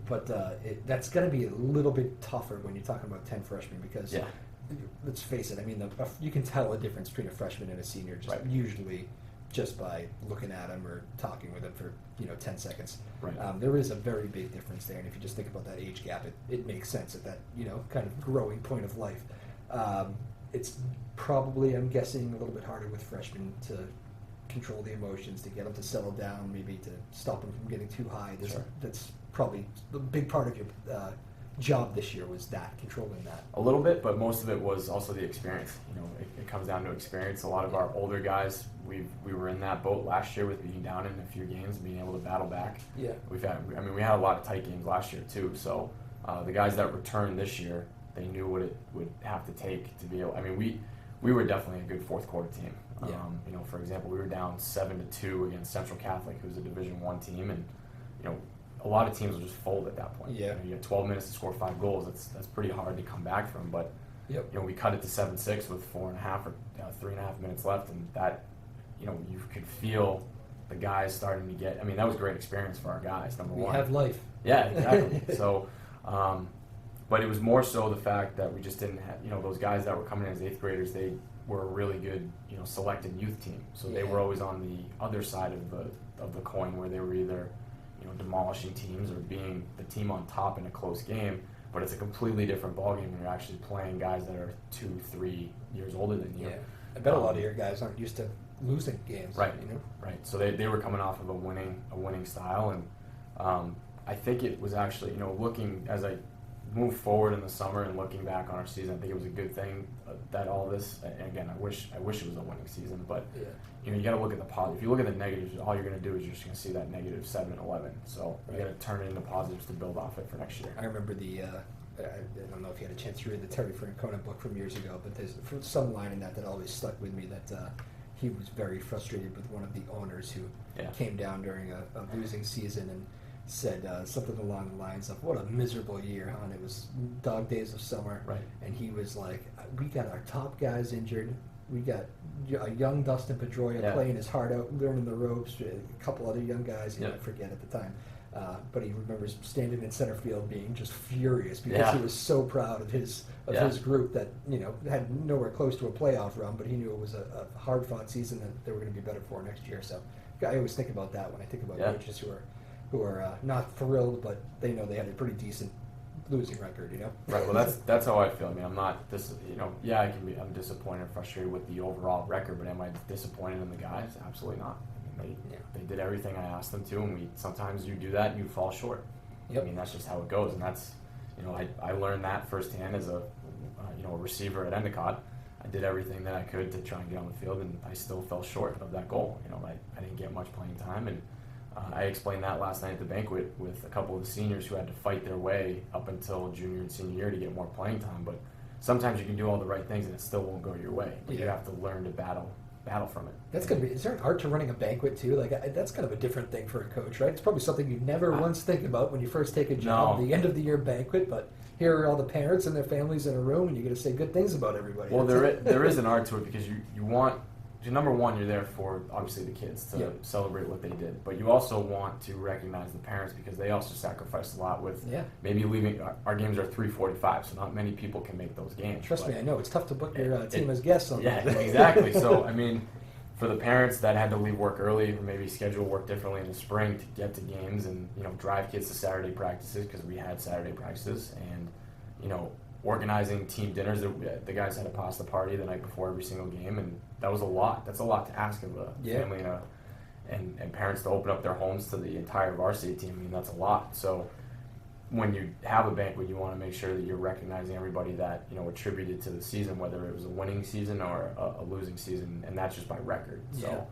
But that's going to be a little bit tougher when you're talking about 10 freshmen because, let's face it, I mean, you can tell the difference between a freshman and a senior usually just by looking at them or talking with them for 10 seconds. Right. There is a very big difference there, and if you just think about that age gap, it makes sense at that kind of growing point of life. It's probably, I'm guessing, a little bit harder with freshmen to control the emotions, to get them to settle down, maybe to stop them from getting too high. That's probably a big part of your job this year was that, controlling that. A little bit, but most of it was also the experience. It comes down to experience. A lot of our older guys, we were in that boat last year with being down in a few games and being able to battle back. Yeah. We had a lot of tight games last year too, so the guys that returned this year, they knew what it would have to take to be able, we were definitely a good fourth quarter team. For example, we were down 7-2 against Central Catholic, who's a Division I team, and a lot of teams will just fold at that point. Yeah. You have 12 minutes to score 5 goals. That's pretty hard to come back from. But we cut it to 7-6 with 4.5 or 3.5 minutes left, and that you could feel the guys starting to get. That was a great experience for our guys. Number one, we have life. Yeah, exactly. So. But it was more so the fact that we just didn't have, those guys that were coming in as 8th graders, they were a really good, selected youth team. So they were always on the other side of the coin, where they were either, demolishing teams or being the team on top in a close game. But it's a completely different ballgame when you're actually playing guys that are 2-3 years older than you. Yeah, I bet a lot of your guys aren't used to losing games. Right. Right. So they were coming off of a winning style, and I think it was actually, looking as I move forward in the summer and looking back on our season, I think it was a good thing that all this. And again, I wish it was a winning season, but you got to look at the positive. If you look at the negatives, all you're going to do is you're just going to see that negative 7 and 11. So you got to turn it into positives to build off it for next year. I remember I don't know if you had a chance to read the Terry Francona book from years ago, but there's some line in that always stuck with me, that he was very frustrated with one of the owners who came down during a losing season and said something along the lines of, "What a miserable year, huh? And it was dog days of summer." Right. And he was like, "We got our top guys injured. We got a young Dustin Pedroia playing his heart out, learning the ropes. A couple other young guys, I forget at the time." But he remembers standing in center field being just furious because he was so proud of his group that had nowhere close to a playoff run, but he knew it was a hard-fought season that they were going to be better for next year. So I always think about that when I think about coaches who are not thrilled, but they know they had a pretty decent losing record. Right. Well, that's how I feel. I mean, I'm not I'm disappointed and frustrated with the overall record, but am I disappointed in the guys? Absolutely not. They did everything I asked them to, and sometimes you do that and you fall short. Yep. I mean, that's just how it goes, and that's, I learned that firsthand as a receiver at Endicott. I did everything that I could to try and get on the field, and I still fell short of that goal. I didn't get much playing time, and I explained that last night at the banquet with a couple of the seniors who had to fight their way up until junior and senior year to get more playing time. But sometimes you can do all the right things and it still won't go your way. But you have to learn to battle from it. That's gonna be. Is there an art to running a banquet too? Like that's kind of a different thing for a coach, right? It's probably something you never once think about when you first take a job. No. The end of the year banquet, but here are all the parents and their families in a room, and you get to say good things about everybody. Well, there is an art to it, because you want. Number one, you're there for, obviously, the kids to celebrate what they did. But you also want to recognize the parents, because they also sacrificed a lot with maybe leaving. Our games are 3:45, so not many people can make those games. Trust me, I know. It's tough to book your team as guests on that. Yeah, exactly. So, I mean, for the parents that had to leave work early or maybe schedule work differently in the spring to get to games and, drive kids to Saturday practices, because we had Saturday practices, and, organizing team dinners. The guys had a pasta party the night before every single game, and that was a lot. That's a lot to ask of a family and parents to open up their homes to the entire varsity team. I mean, that's a lot. So when you have a banquet, you want to make sure that you're recognizing everybody that attributed to the season, whether it was a winning season or a losing season, and that's just by record. So.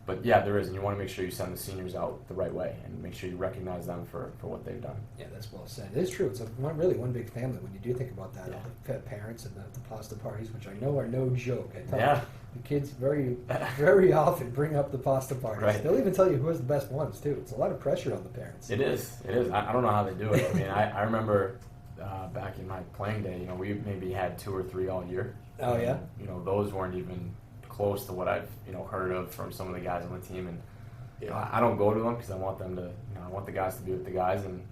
But there is, and you want to make sure you send the seniors out the right way and make sure you recognize them for what they've done. Yeah, that's well said. It is true. It's really one big family when you do think about that. The parents and the pasta parties, which I know are no joke. I tell the kids very, very often bring up the pasta parties. Right. They'll even tell you who has the best ones too. It's a lot of pressure on the parents. It is. I don't know how they do it. I mean, I remember back in my playing day, we maybe had 2 or 3 all year. Oh yeah. Those weren't even close to what I've heard of from some of the guys on the team, and I don't go to them because I want them to I want the guys to be with the guys and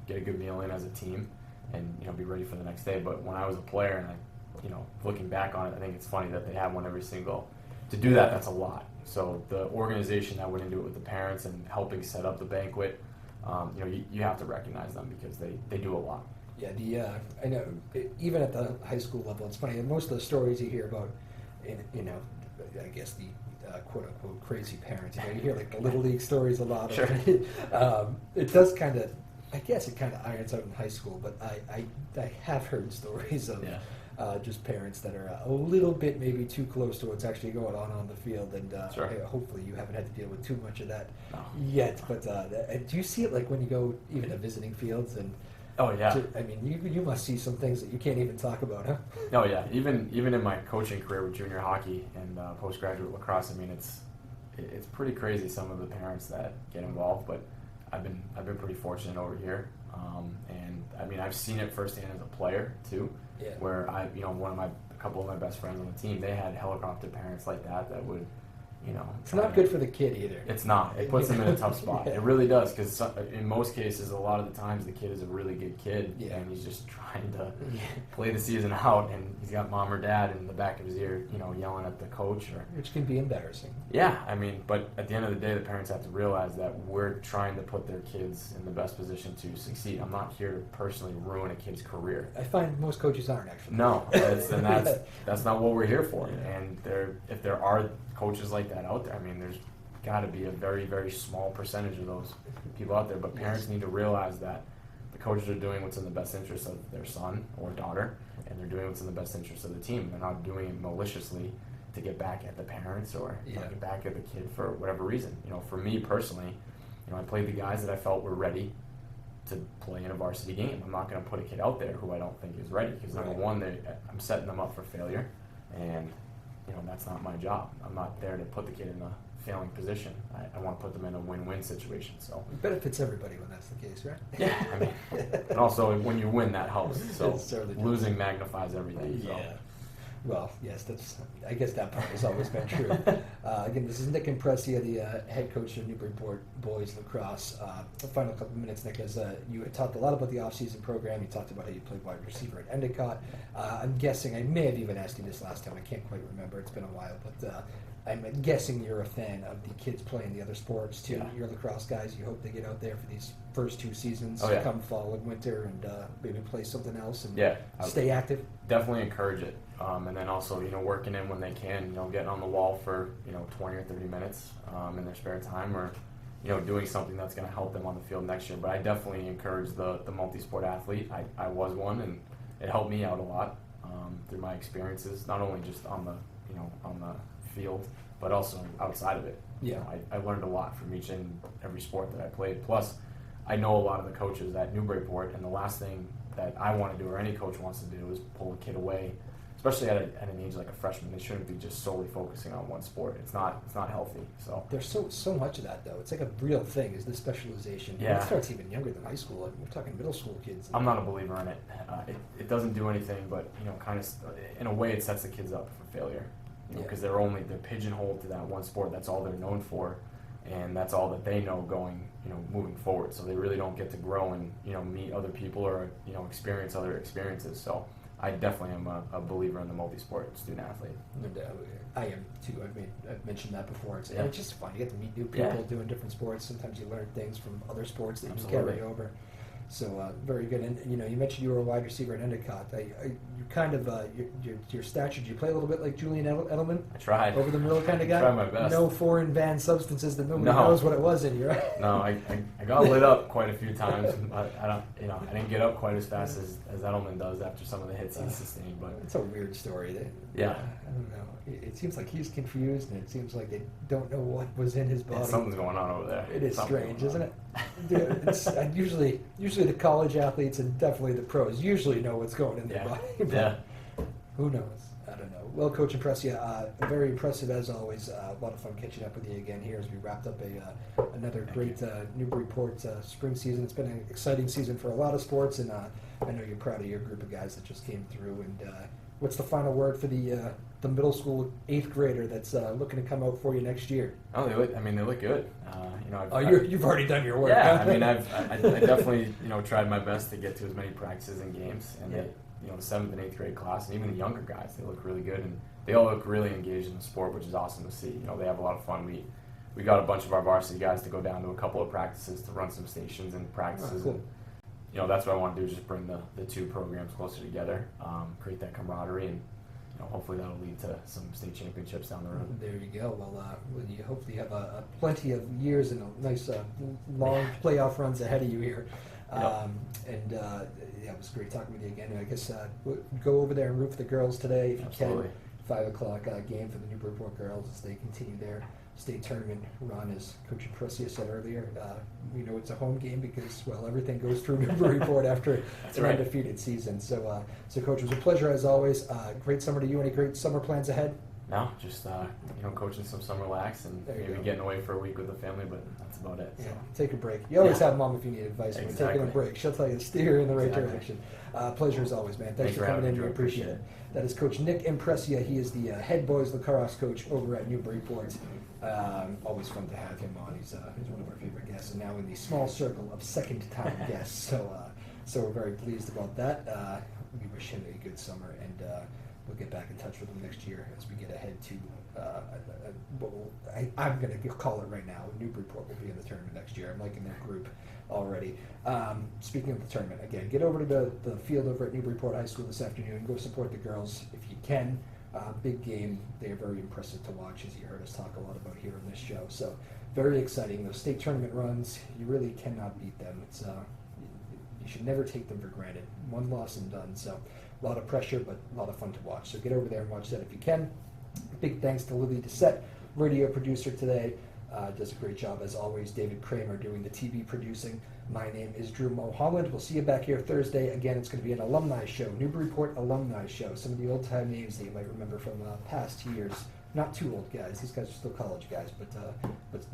get a good meal in as a team and be ready for the next day. But when I was a player, and I looking back on it, I think it's funny that they have one every single. To do that, that's a lot. So the organization that went into it with the parents and helping set up the banquet, you have to recognize them because they do a lot. Yeah, I know. Even at the high school level, it's funny. Most of the stories you hear about. I guess the quote-unquote crazy parents. You hear like the Little League stories a lot. Sure. It does kind of, I guess it kind of irons out in high school, but I have heard stories of just parents that are a little bit maybe too close to what's actually going on the field, and hopefully you haven't had to deal with too much of that yet. But do you see it like when you go even to visiting fields and? Oh yeah. I mean, you must see some things that you can't even talk about, huh? Oh yeah. Even in my coaching career with junior hockey and postgraduate lacrosse, I mean, it's pretty crazy some of the parents that get involved. But I've been pretty fortunate over here, and I mean, I've seen it firsthand as a player too. Yeah. Where a couple of my best friends on the team, they had helicopter parents like that would, It's not good for the kid either. It's not. It puts them in a tough spot. It really does, because in most cases, a lot of the times, the kid is a really good kid, and he's just trying to play the season out, and he's got mom or dad in the back of his ear, yelling at the coach. Which can be embarrassing. Yeah, but at the end of the day, the parents have to realize that we're trying to put their kids in the best position to succeed. I'm not here to personally ruin a kid's career. I find most coaches aren't, actually. No, that's not what we're here for. And if there are coaches like that out there, there's got to be a very, very small percentage of those people out there. But parents need to realize that the coaches are doing what's in the best interest of their son or daughter, and they're doing what's in the best interest of the team. They're not doing it maliciously to get back at the parents or get back at the kid for whatever reason. For me personally, I played the guys that I felt were ready to play in a varsity game. I'm not going to put a kid out there who I don't think is ready, because number one, I'm setting them up for failure, and that's not my job. I'm not there to put the kid in a failing position. I want to put them in a win-win situation. So it benefits everybody when that's the case, right? Yeah, and also when you win, that helps. So losing magnifies everything. So. Yeah. Well, yes, I guess that part has always been true. Again, this is Nick Imprescia, the head coach of Newburyport Boys Lacrosse. The final couple of minutes, Nick, as you had talked a lot about the off-season program. You talked about how you played wide receiver at Endicott. I'm guessing, I may have even asked you this last time. I can't quite remember. It's been a while. But I'm guessing you're a fan of the kids playing the other sports, too. Yeah. You're lacrosse guys. You hope they get out there for these first 2 seasons, come fall and winter, and maybe play something else and stay active. Definitely encourage it. And then also, working in when they can, getting on the wall for, 20 or 30 minutes in their spare time, or, doing something that's going to help them on the field next year. But I definitely encourage the multi-sport athlete. I was one, and it helped me out a lot through my experiences, not only just on the, on the field, but also outside of it. Yeah. I learned a lot from each and every sport that I played. Plus, I know a lot of the coaches at Newburyport, and the last thing that I want to do, or any coach wants to do, is pull a kid away. Especially at an age like a freshman, they shouldn't be just solely focusing on one sport. It's not healthy. So there's so much of that, though. It's like a real thing, is the specialization. Yeah. It starts even younger than high school. We're talking middle school kids. I'm not a believer in it. It doesn't do anything, but kind of in a way, it sets the kids up for failure. Because they're pigeonholed to that one sport. That's all they're known for, and that's all that they know going moving forward. So they really don't get to grow and meet other people or experience other experiences. So I definitely am a believer in the multi-sport student athlete. I am too. I've mentioned that before. It's just fun. You get to meet new people doing different sports. Sometimes you learn things from other sports that you carry over. So very good. And you mentioned you were a wide receiver at Endicott. You kind of your stature. Did you play a little bit like Julian Edelman? I tried. Over the middle kind of guy. I tried my best. No foreign banned substances that nobody knows what it was in you, right? No, I got lit up quite a few times. I didn't get up quite as fast as Edelman does after some of the hits he sustained. But it's a weird story. I don't know. It seems like he's confused, and it seems like they don't know what was in his body. Something's going on over there. It is strange, isn't it? Dude, usually the college athletes and definitely the pros usually know what's going in their body. Yeah. Who knows? I don't know. Well, Coach Imprescia, very impressive as always. A lot of fun catching up with you again here as we wrapped up another great Newburyport spring season. It's been an exciting season for a lot of sports, and I know you're proud of your group of guys that just came through. And what's the final word for the middle school 8th grader that's looking to come out for you next year? Oh, they look good. You've already done your work. Yeah, I definitely tried my best to get to as many practices and games, and the 7th and 8th grade class, and even the younger guys, they look really good, and they all look really engaged in the sport, which is awesome to see. They have a lot of fun. We got a bunch of our varsity guys to go down to a couple of practices to run some stations and practices. Oh, cool. And, that's what I want to do, is just bring the two programs closer together, create that camaraderie, and hopefully that'll lead to some state championships down the road. There you go. Well, you hopefully have plenty of years and a nice long playoff runs ahead of you here. It was great talking with you again. I guess we'll go over there and root for the girls today if you Absolutely. can. 5 o'clock game for the Newburyport girls as they continue their state tournament run, as Coach Imprescia said earlier. We know it's a home game because, everything goes through Newburyport after an undefeated season. So, Coach, it was a pleasure as always. Great summer to you. Any great summer plans ahead? No, just coaching some summer lax and maybe getting away for a week with the family, but that's about it. So. Yeah, take a break. You always have Mom if you need advice. When Exactly. taking a break, she'll tell you to steer in the right direction. Pleasure as always, man. Thanks for coming in. We appreciate it. That is Coach Nick Imprescia. He is the head boys lacrosse coach over at Newburyport. Always fun to have him on. He's one of our favorite guests, and now in the small circle of second-time guests. So we're very pleased about that. We wish him a good summer, and we'll get back in touch with him next year as we get ahead to I'm going to call it right now. Newburyport will be in the tournament next year. I'm liking that group already. Speaking of the tournament, again, get over to the field over at Newburyport High School this afternoon. Go support the girls if you can. Big game. They are very impressive to watch, as you heard us talk a lot about here on this show. So very exciting. Those state tournament runs, you really cannot beat them. It's you should never take them for granted. One loss and done. So a lot of pressure, but a lot of fun to watch. So get over there and watch that if you can. Big thanks to Lily Doucette, radio producer today. Does a great job as always. David Kramer doing the TV producing. My name is Drew Moholland. We'll see you back here Thursday. Again, it's going to be an alumni show, Newburyport alumni show. Some of the old-time names that you might remember from past years. Not too old guys. These guys are still college guys, but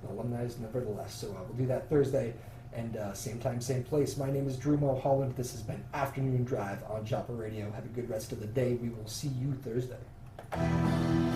alumni nevertheless. So we'll do that Thursday. And same time, same place. My name is Drew Moholland. This has been Afternoon Drive on Joppa Radio. Have a good rest of the day. We will see you Thursday.